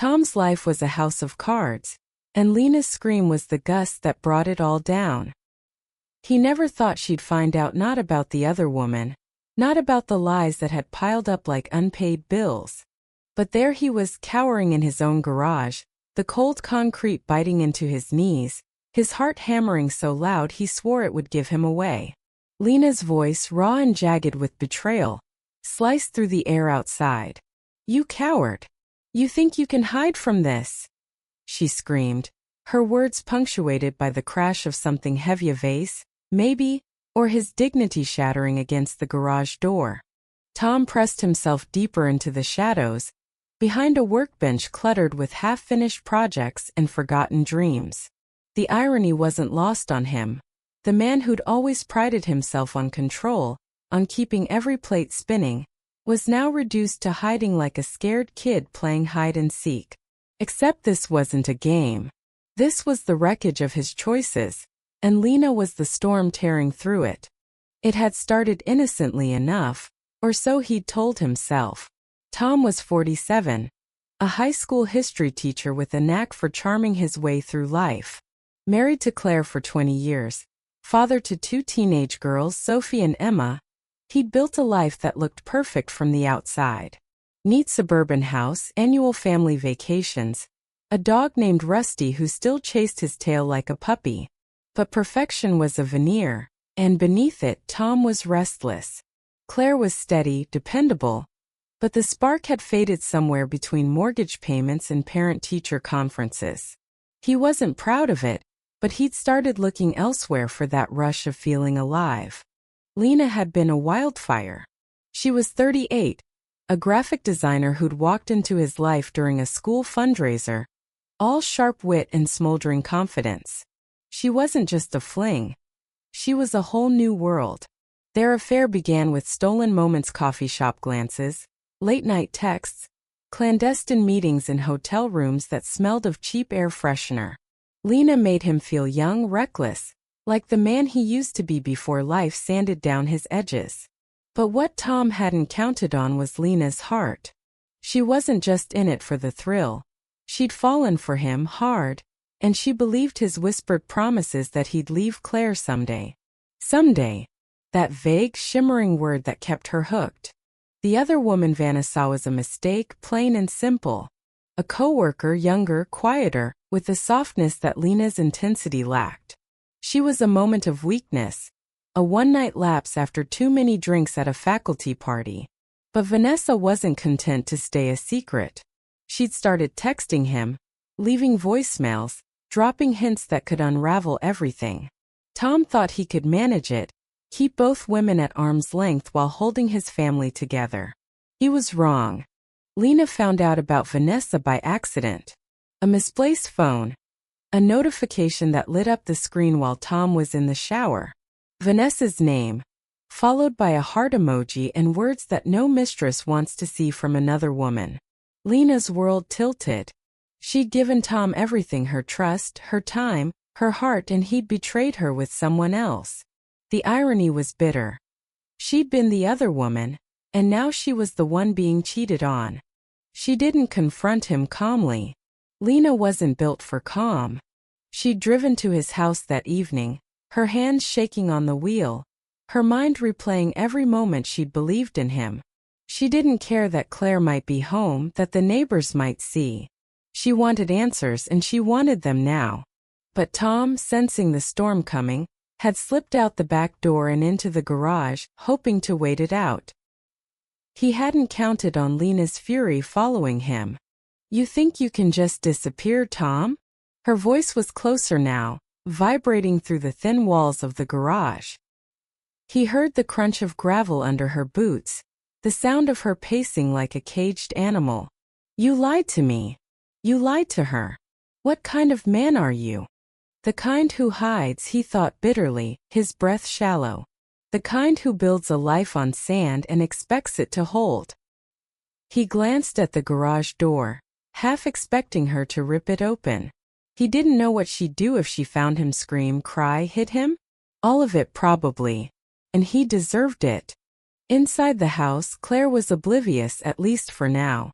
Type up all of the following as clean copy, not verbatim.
Tom's life was a house of cards, and Lena's scream was the gust that brought it all down. He never thought she'd find out, not about the other woman, not about the lies that had piled up like unpaid bills. But there he was, cowering in his own garage, the cold concrete biting into his knees, his heart hammering so loud he swore it would give him away. Lena's voice, raw and jagged with betrayal, sliced through the air outside. "You coward! You think you can hide from this?" she screamed, her words punctuated by the crash of something heavy, a vase, maybe, or his dignity shattering against the garage door. Tom pressed himself deeper into the shadows, behind a workbench cluttered with half-finished projects and forgotten dreams. The irony wasn't lost on him. The man who'd always prided himself on control, on keeping every plate spinning, was now reduced to hiding like a scared kid playing hide-and-seek. Except this wasn't a game. This was the wreckage of his choices, and Lena was the storm tearing through it. It had started innocently enough, or so he'd told himself. Tom was 47, a high school history teacher with a knack for charming his way through life. Married to Claire for 20 years, father to 2 teenage girls, Sophie and Emma, he'd built a life that looked perfect from the outside. Neat suburban house, annual family vacations, a dog named Rusty who still chased his tail like a puppy. But perfection was a veneer, and beneath it Tom was restless. Claire was steady, dependable, but the spark had faded somewhere between mortgage payments and parent-teacher conferences. He wasn't proud of it, but he'd started looking elsewhere for that rush of feeling alive. Lena had been a wildfire. She was 38, a graphic designer who'd walked into his life during a school fundraiser, all sharp wit and smoldering confidence. She wasn't just a fling. She was a whole new world. Their affair began with stolen moments, coffee shop glances, late-night texts, clandestine meetings in hotel rooms that smelled of cheap air freshener. Lena made him feel young, reckless, like the man he used to be before life sanded down his edges. But what Tom hadn't counted on was Lena's heart. She wasn't just in it for the thrill. She'd fallen for him hard, and she believed his whispered promises that he'd leave Claire someday. Someday. That vague, shimmering word that kept her hooked. The other woman Vanessa was a mistake, plain and simple. A coworker, younger, quieter, with the softness that Lena's intensity lacked. She was a moment of weakness, a one-night lapse after too many drinks at a faculty party. But Vanessa wasn't content to stay a secret. She'd started texting him, leaving voicemails, dropping hints that could unravel everything. Tom thought he could manage it, keep both women at arm's length while holding his family together. He was wrong. Lena found out about Vanessa by accident. A misplaced phone. A notification that lit up the screen while Tom was in the shower. Vanessa's name, followed by a heart emoji and words that no mistress wants to see from another woman. Lena's world tilted. She'd given Tom everything, her trust, her time, her heart, and he'd betrayed her with someone else. The irony was bitter. She'd been the other woman, and now she was the one being cheated on. She didn't confront him calmly. Lena wasn't built for calm. She'd driven to his house that evening, her hands shaking on the wheel, her mind replaying every moment she'd believed in him. She didn't care that Claire might be home, that the neighbors might see. She wanted answers, and she wanted them now. But Tom, sensing the storm coming, had slipped out the back door and into the garage, hoping to wait it out. He hadn't counted on Lena's fury following him. "You think you can just disappear, Tom?" Her voice was closer now, vibrating through the thin walls of the garage. He heard the crunch of gravel under her boots, the sound of her pacing like a caged animal. "You lied to me. You lied to her. What kind of man are you?" The kind who hides, he thought bitterly, his breath shallow. The kind who builds a life on sand and expects it to hold. He glanced at the garage door, half expecting her to rip it open. He didn't know what she'd do if she found him, scream, cry, hit him. All of it probably. And he deserved it. Inside the house, Claire was oblivious, at least for now.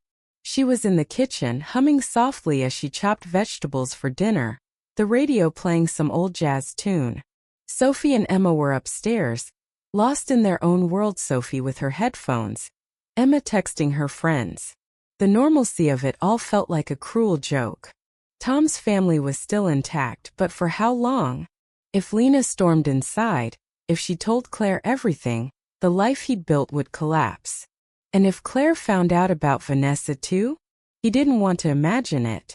She was in the kitchen, humming softly as she chopped vegetables for dinner, the radio playing some old jazz tune. Sophie and Emma were upstairs, lost in their own world. Sophie with her headphones, Emma texting her friends. The normalcy of it all felt like a cruel joke. Tom's family was still intact, but for how long? If Lena stormed inside, if she told Claire everything, the life he'd built would collapse. And if Claire found out about Vanessa too? He didn't want to imagine it.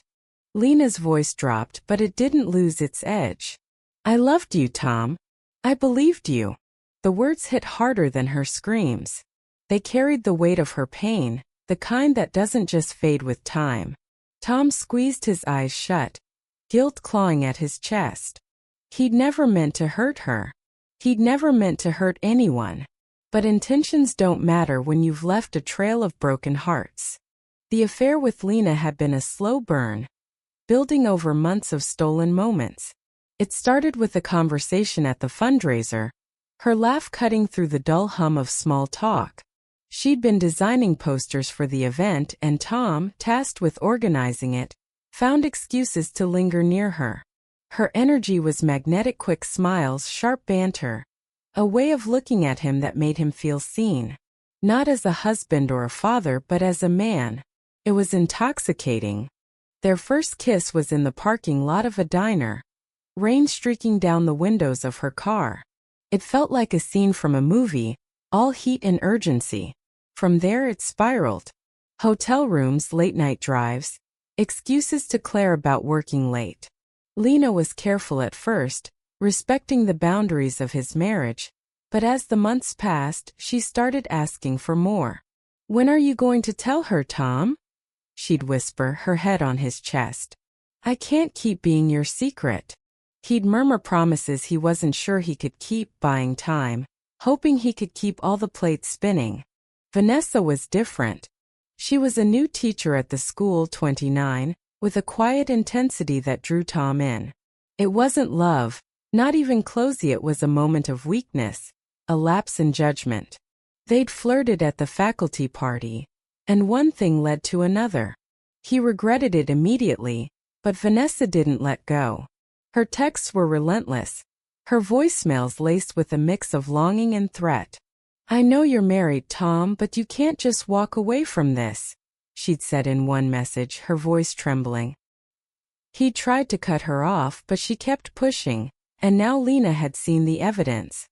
Lena's voice dropped, but it didn't lose its edge. I loved you, Tom. I believed you. The words hit harder than her screams. They carried the weight of her pain, the kind that doesn't just fade with time. Tom squeezed his eyes shut, guilt clawing at his chest. He'd never meant to hurt her. He'd never meant to hurt anyone. But intentions don't matter when you've left a trail of broken hearts. The affair with Lena had been a slow burn, building over months of stolen moments. It started with a conversation at the fundraiser, her laugh cutting through the dull hum of small talk. She'd been designing posters for the event, and Tom, tasked with organizing it, found excuses to linger near her. Her energy was magnetic, quick smiles, sharp banter, a way of looking at him that made him feel seen. Not as a husband or a father, but as a man. It was intoxicating. Their first kiss was in the parking lot of a diner, rain streaking down the windows of her car. It felt like a scene from a movie, all heat and urgency. From there it spiraled. Hotel rooms, late-night drives, excuses to Claire about working late. Lena was careful at first, respecting the boundaries of his marriage, but as the months passed, she started asking for more. When are you going to tell her, Tom? She'd whisper, her head on his chest. I can't keep being your secret. He'd murmur promises he wasn't sure he could keep, buying time, hoping he could keep all the plates spinning. Vanessa was different. She was a new teacher at the school, 29, with a quiet intensity that drew Tom in. It wasn't love, not even closey. It was a moment of weakness, a lapse in judgment. They'd flirted at the faculty party, and one thing led to another. He regretted it immediately, but Vanessa didn't let go. Her texts were relentless, her voicemails laced with a mix of longing and threat. I know you're married, Tom, but you can't just walk away from this, she'd said in one message, her voice trembling. He tried to cut her off, but she kept pushing, and now Lena had seen the evidence.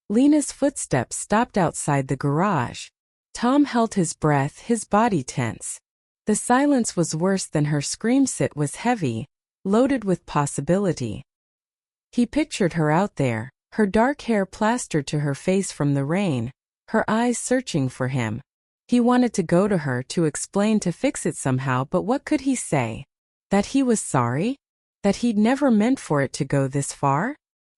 Lena's footsteps stopped outside the garage. Tom held his breath, his body tense. The silence was worse than her screams. It was heavy, loaded with possibility. He pictured her out there, her dark hair plastered to her face from the rain, her eyes searching for him. He wanted to go to her, to explain, to fix it somehow, but what could he say? That he was sorry? That he'd never meant for it to go this far?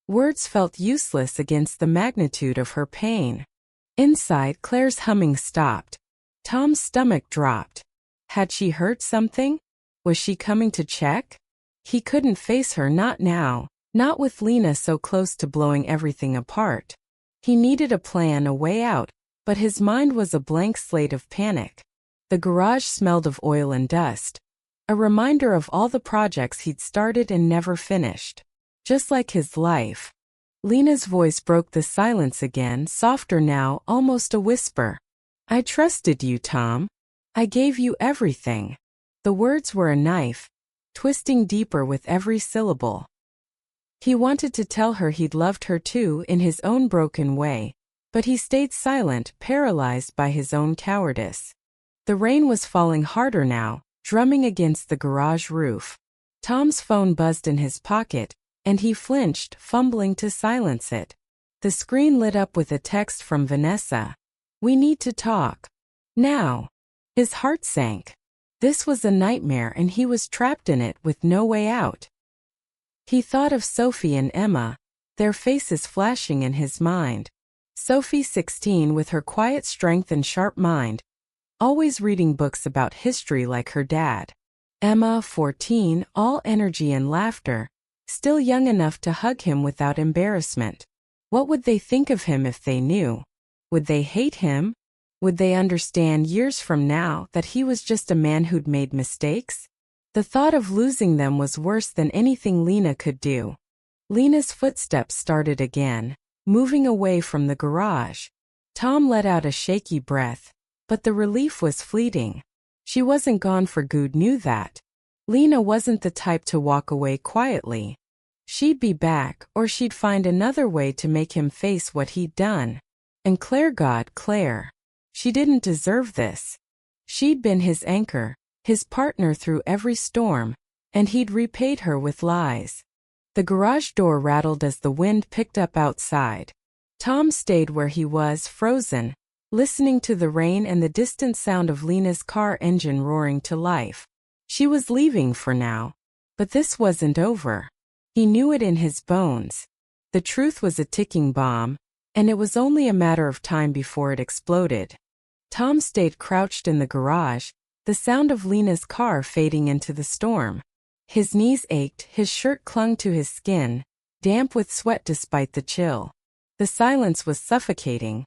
Words felt useless against the magnitude of her pain. Inside, Claire's humming stopped. Tom's stomach dropped. Had she heard something? Was she coming to check? He couldn't face her, not now, not with Lena so close to blowing everything apart. He needed a plan, a way out, but his mind was a blank slate of panic. The garage smelled of oil and dust, a reminder of all the projects he'd started and never finished. Just like his life. Lena's voice broke the silence again, softer now, almost a whisper. I trusted you, Tom. I gave you everything. The words were a knife, twisting deeper with every syllable. He wanted to tell her he'd loved her too, in his own broken way, but he stayed silent, paralyzed by his own cowardice. The rain was falling harder now, drumming against the garage roof. Tom's phone buzzed in his pocket, and he flinched, fumbling to silence it. The screen lit up with a text from Vanessa. We need to talk. Now. His heart sank. This was a nightmare, and he was trapped in it with no way out. He thought of Sophie and Emma, their faces flashing in his mind. Sophie, 16, with her quiet strength and sharp mind, always reading books about history like her dad. Emma, 14, all energy and laughter, still young enough to hug him without embarrassment. What would they think of him if they knew? Would they hate him? Would they understand years from now that he was just a man who'd made mistakes? The thought of losing them was worse than anything Lena could do. Lena's footsteps started again, moving away from the garage. Tom let out a shaky breath, but the relief was fleeting. She wasn't gone for good, knew that. Lena wasn't the type to walk away quietly. She'd be back, or she'd find another way to make him face what he'd done. And Claire. She didn't deserve this. She'd been his anchor, his partner through every storm, and he'd repaid her with lies. The garage door rattled as the wind picked up outside. Tom stayed where he was, frozen, listening to the rain and the distant sound of Lena's car engine roaring to life. She was leaving for now. But this wasn't over. He knew it in his bones. The truth was a ticking bomb, and it was only a matter of time before it exploded. Tom stayed crouched in the garage, the sound of Lena's car fading into the storm. His knees ached, his shirt clung to his skin, damp with sweat despite the chill. The silence was suffocating,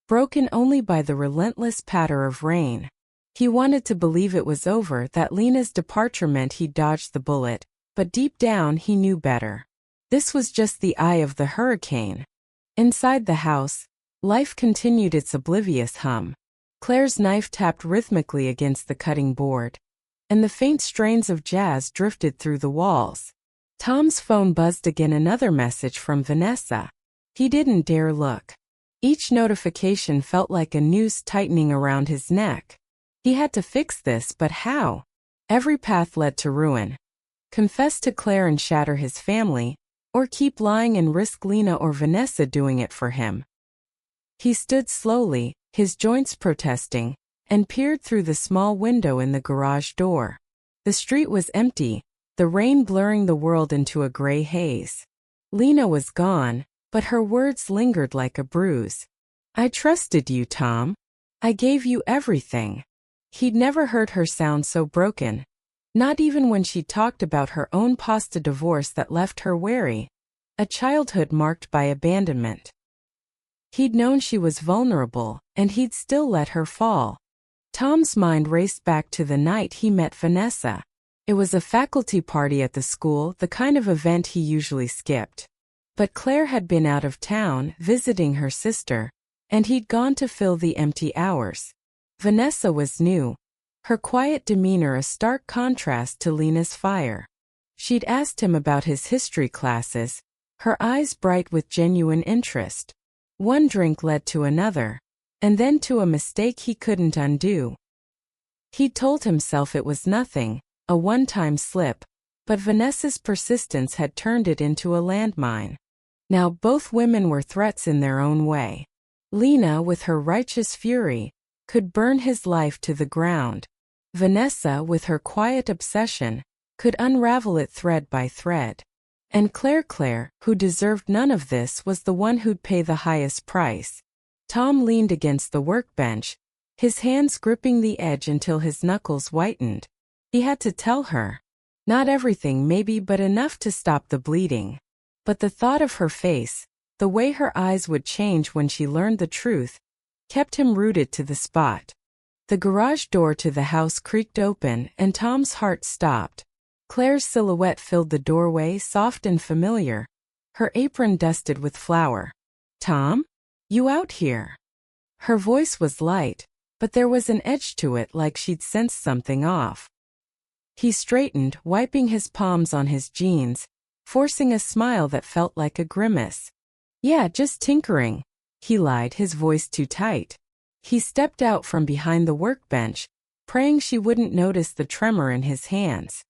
broken only by the relentless patter of rain. He wanted to believe it was over, that Lena's departure meant he'd dodged the bullet, but deep down he knew better. This was just the eye of the hurricane. Inside the house, life continued its oblivious hum. Claire's knife tapped rhythmically against the cutting board, and the faint strains of jazz drifted through the walls. Tom's phone buzzed again, another message from Vanessa. He didn't dare look. Each notification felt like a noose tightening around his neck. He had to fix this, but how? Every path led to ruin. Confess to Claire and shatter his family, or keep lying and risk Lena or Vanessa doing it for him. He stood slowly, his joints protesting, and peered through the small window in the garage door. The street was empty, the rain blurring the world into a gray haze. Lena was gone, but her words lingered like a bruise. "I trusted you, Tom. I gave you everything." He'd never heard her sound so broken. Not even when she talked about her own post-divorce that left her wary. A childhood marked by abandonment. He'd known she was vulnerable, and he'd still let her fall. Tom's mind raced back to the night he met Vanessa. It was a faculty party at the school, the kind of event he usually skipped. But Claire had been out of town, visiting her sister, and he'd gone to fill the empty hours. Vanessa was new, her quiet demeanor a stark contrast to Lena's fire. She'd asked him about his history classes, her eyes bright with genuine interest. One drink led to another, and then to a mistake he couldn't undo. He'd told himself it was nothing, a one-time slip, but Vanessa's persistence had turned it into a landmine. Now both women were threats in their own way. Lena, with her righteous fury, could burn his life to the ground. Vanessa, with her quiet obsession, could unravel it thread by thread. And Claire, who deserved none of this, was the one who'd pay the highest price. Tom leaned against the workbench, his hands gripping the edge until his knuckles whitened. He had to tell her. Not everything maybe, but enough to stop the bleeding. But the thought of her face, the way her eyes would change when she learned the truth, kept him rooted to the spot. The garage door to the house creaked open, and Tom's heart stopped. Claire's silhouette filled the doorway, soft and familiar, her apron dusted with flour. "Tom? You out here?" Her voice was light, but there was an edge to it, like she'd sensed something off. He straightened, wiping his palms on his jeans, forcing a smile that felt like a grimace. "Yeah, just tinkering," he lied, his voice too tight. He stepped out from behind the workbench, praying she wouldn't notice the tremor in his hands.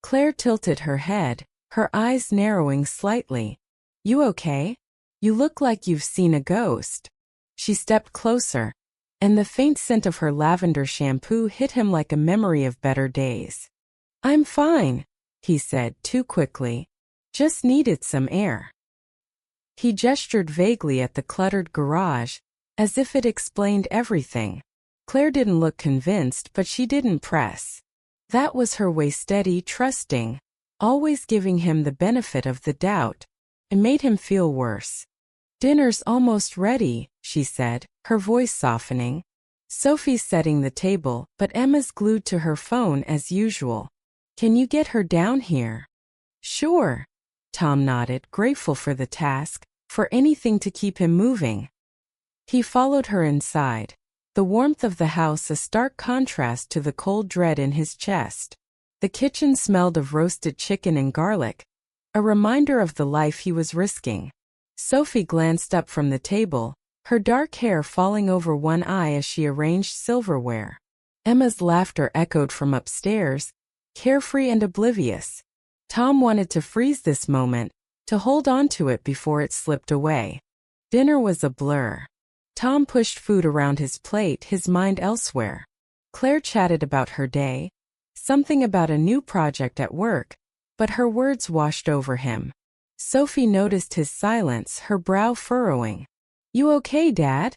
Claire tilted her head, her eyes narrowing slightly. "You okay? You look like you've seen a ghost." She stepped closer, and the faint scent of her lavender shampoo hit him like a memory of better days. "I'm fine," he said too quickly. "Just needed some air." He gestured vaguely at the cluttered garage, as if it explained everything. Claire didn't look convinced, but she didn't press. That was her way, steady, trusting, always giving him the benefit of the doubt. It made him feel worse. "Dinner's almost ready," she said, her voice softening. Sophie's setting the table, but Emma's glued to her phone as usual. Can you get her down here? Sure. Tom nodded, grateful for the task, for anything to keep him moving. He followed her inside, the warmth of the house a stark contrast to the cold dread in his chest. The kitchen smelled of roasted chicken and garlic, a reminder of the life he was risking. Sophie glanced up from the table, her dark hair falling over one eye as she arranged silverware. Emma's laughter echoed from upstairs, carefree and oblivious. Tom wanted to freeze this moment, to hold on to it before it slipped away. Dinner was a blur. Tom pushed food around his plate, his mind elsewhere. Claire chatted about her day, something about a new project at work, but her words washed over him. Sophie noticed his silence, her brow furrowing. You okay, Dad?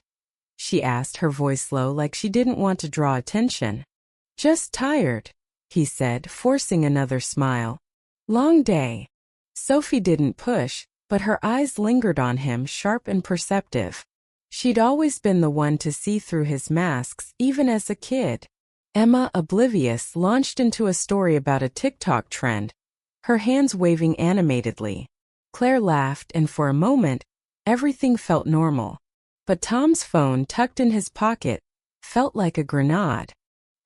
She asked, her voice low like she didn't want to draw attention. Just tired, he said, forcing another smile. Long day. Sophie didn't push, but her eyes lingered on him, sharp and perceptive. She'd always been the one to see through his masks, even as a kid. Emma, oblivious, launched into a story about a TikTok trend, her hands waving animatedly. Claire laughed, and for a moment, everything felt normal. But Tom's phone, tucked in his pocket, felt like a grenade.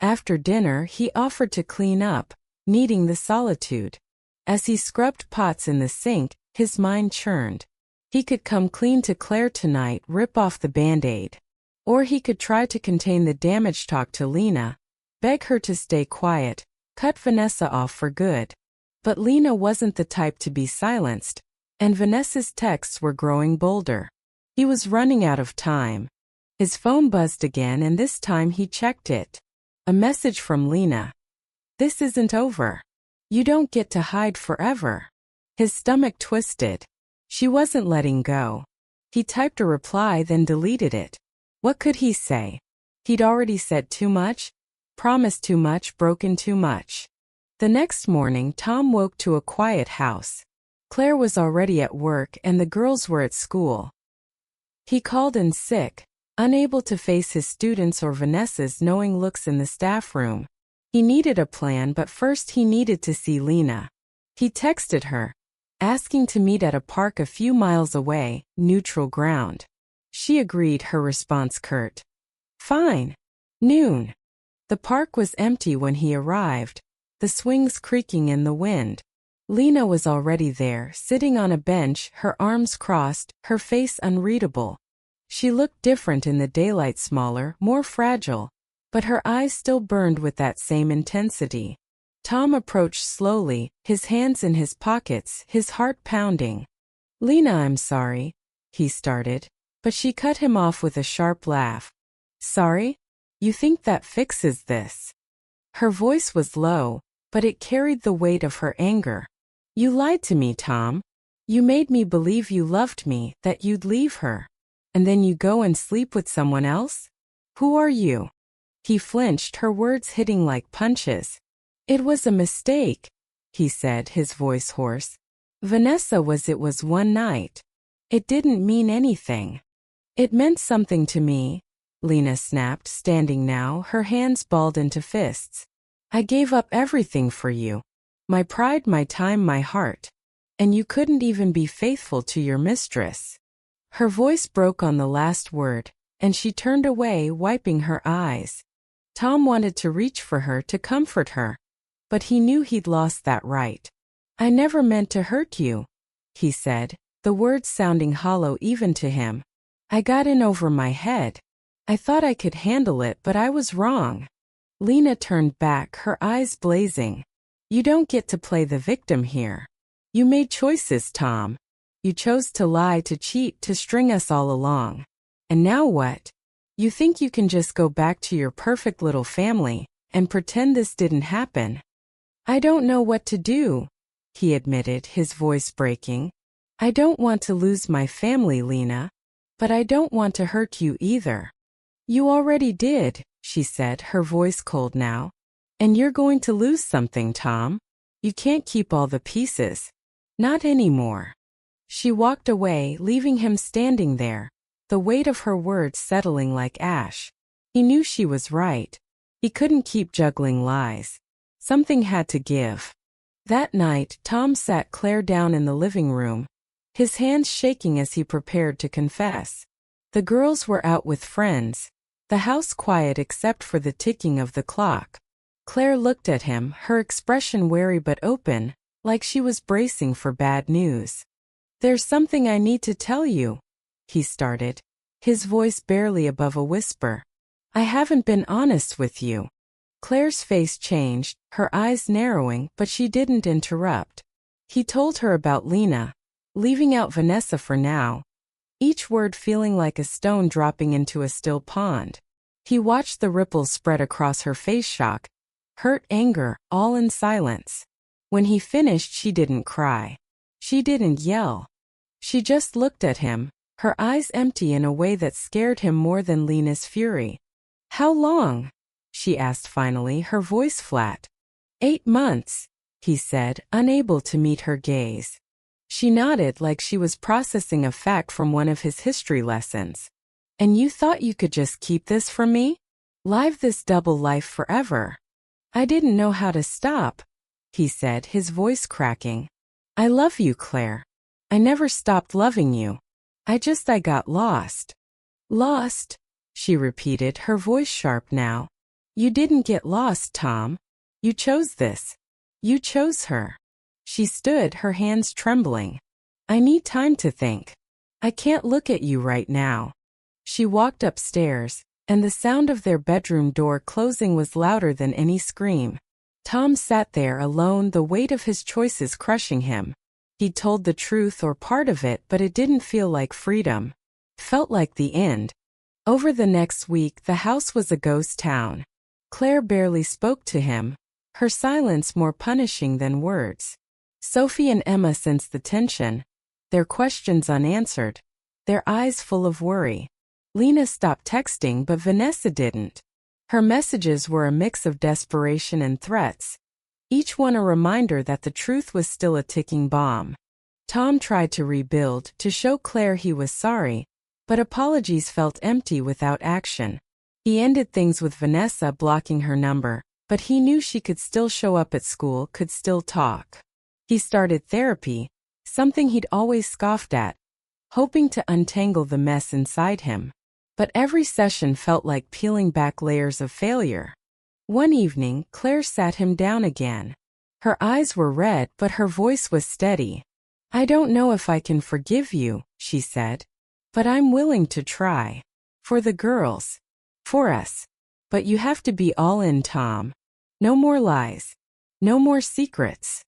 After dinner, he offered to clean up, needing the solitude. As he scrubbed pots in the sink, his mind churned. He could come clean to Claire tonight, rip off the Band-Aid. Or he could try to contain the damage, talk to Lena, beg her to stay quiet, cut Vanessa off for good. But Lena wasn't the type to be silenced, and Vanessa's texts were growing bolder. He was running out of time. His phone buzzed again, and this time he checked it. A message from Lena. This isn't over. You don't get to hide forever. His stomach twisted. She wasn't letting go. He typed a reply, then deleted it. What could he say? He'd already said too much, promised too much, broken too much. The next morning, Tom woke to a quiet house. Claire was already at work and the girls were at school. He called in sick, unable to face his students or Vanessa's knowing looks in the staff room. He needed a plan, but first he needed to see Lena. He texted her, asking to meet at a park a few miles away, neutral ground. She agreed, her response curt. Fine. Noon. The park was empty when he arrived, the swings creaking in the wind. Lena was already there, sitting on a bench, her arms crossed, her face unreadable. She looked different in the daylight, smaller, more fragile, but her eyes still burned with that same intensity. Tom approached slowly, his hands in his pockets, his heart pounding. Lena, I'm sorry, he started, but she cut him off with a sharp laugh. Sorry? You think that fixes this? Her voice was low, but it carried the weight of her anger. You lied to me, Tom. You made me believe you loved me, that you'd leave her. And then you go and sleep with someone else? Who are you? He flinched, her words hitting like punches. It was a mistake, he said, his voice hoarse. Vanessa was one night. It didn't mean anything. It meant something to me, Lena snapped, standing now, her hands balled into fists. I gave up everything for you. My pride, my time, my heart. And you couldn't even be faithful to your mistress. Her voice broke on the last word, and she turned away, wiping her eyes. Tom wanted to reach for her, to comfort her. But he knew he'd lost that right. I never meant to hurt you, he said, the words sounding hollow even to him. I got in over my head. I thought I could handle it, but I was wrong. Lena turned back, her eyes blazing. You don't get to play the victim here. You made choices, Tom. You chose to lie, to cheat, to string us all along. And now what? You think you can just go back to your perfect little family and pretend this didn't happen? I don't know what to do, he admitted, his voice breaking. I don't want to lose my family, Lena. But I don't want to hurt you either. You already did, she said, her voice cold now. And you're going to lose something, Tom. You can't keep all the pieces. Not anymore. She walked away, leaving him standing there, the weight of her words settling like ash. He knew she was right. He couldn't keep juggling lies. Something had to give. That night, Tom sat Claire down in the living room, his hands shaking as he prepared to confess. The girls were out with friends, the house quiet except for the ticking of the clock. Claire looked at him, her expression wary but open, like she was bracing for bad news. "There's something I need to tell you," he started, his voice barely above a whisper. "I haven't been honest with you." Claire's face changed, her eyes narrowing, but she didn't interrupt. He told her about Lena, leaving out Vanessa for now, each word feeling like a stone dropping into a still pond. He watched the ripples spread across her face, shock, hurt, anger, all in silence. When he finished, she didn't cry. She didn't yell. She just looked at him, her eyes empty in a way that scared him more than Lena's fury. "How long?" she asked finally, her voice flat. 8 months, he said, unable to meet her gaze. She nodded like she was processing a fact from one of his history lessons. "And you thought you could just keep this from me? Live this double life forever?" "I didn't know how to stop," he said, his voice cracking. "I love you, Claire. I never stopped loving you. I got lost." "Lost?" she repeated, her voice sharp now. "You didn't get lost, Tom. You chose this. You chose her." She stood, her hands trembling. "I need time to think. I can't look at you right now." She walked upstairs, and the sound of their bedroom door closing was louder than any scream. Tom sat there alone, the weight of his choices crushing him. He'd told the truth or part of it, but it didn't feel like freedom. Felt like the end. Over the next week, the house was a ghost town. Claire barely spoke to him, her silence more punishing than words. Sophie and Emma sensed the tension, their questions unanswered, their eyes full of worry. Lena stopped texting, but Vanessa didn't. Her messages were a mix of desperation and threats, each one a reminder that the truth was still a ticking bomb. Tom tried to rebuild, to show Claire he was sorry, but apologies felt empty without action. He ended things with Vanessa blocking her number, but he knew she could still show up at school, could still talk. He started therapy, something he'd always scoffed at, hoping to untangle the mess inside him. But every session felt like peeling back layers of failure. One evening, Claire sat him down again. Her eyes were red, but her voice was steady. "I don't know if I can forgive you," she said, "but I'm willing to try. For the girls. For us. But you have to be all in, Tom. No more lies. No more secrets."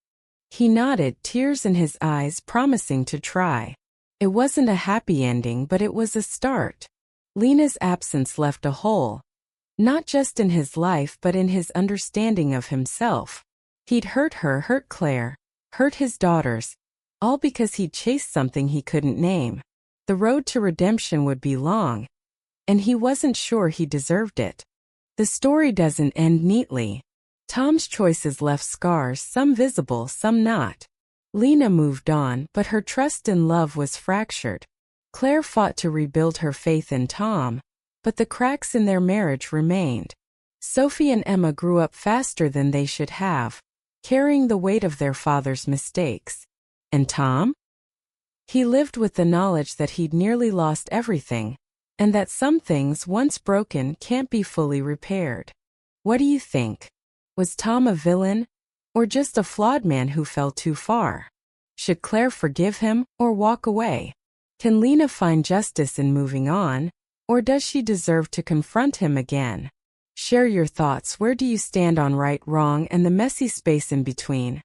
He nodded, tears in his eyes, promising to try. It wasn't a happy ending, but it was a start. Lena's absence left a hole, not just in his life but in his understanding of himself. He'd hurt her, hurt Claire, hurt his daughters, all because he'd chased something he couldn't name. The road to redemption would be long, and he wasn't sure he deserved it. The story doesn't end neatly. Tom's choices left scars, some visible, some not. Lena moved on, but her trust in love was fractured. Claire fought to rebuild her faith in Tom, but the cracks in their marriage remained. Sophie and Emma grew up faster than they should have, carrying the weight of their father's mistakes. And Tom? He lived with the knowledge that he'd nearly lost everything, and that some things once broken can't be fully repaired. What do you think? Was Tom a villain, or just a flawed man who fell too far? Should Claire forgive him, or walk away? Can Lena find justice in moving on, or does she deserve to confront him again? Share your thoughts. Where do you stand on right, wrong, and the messy space in between?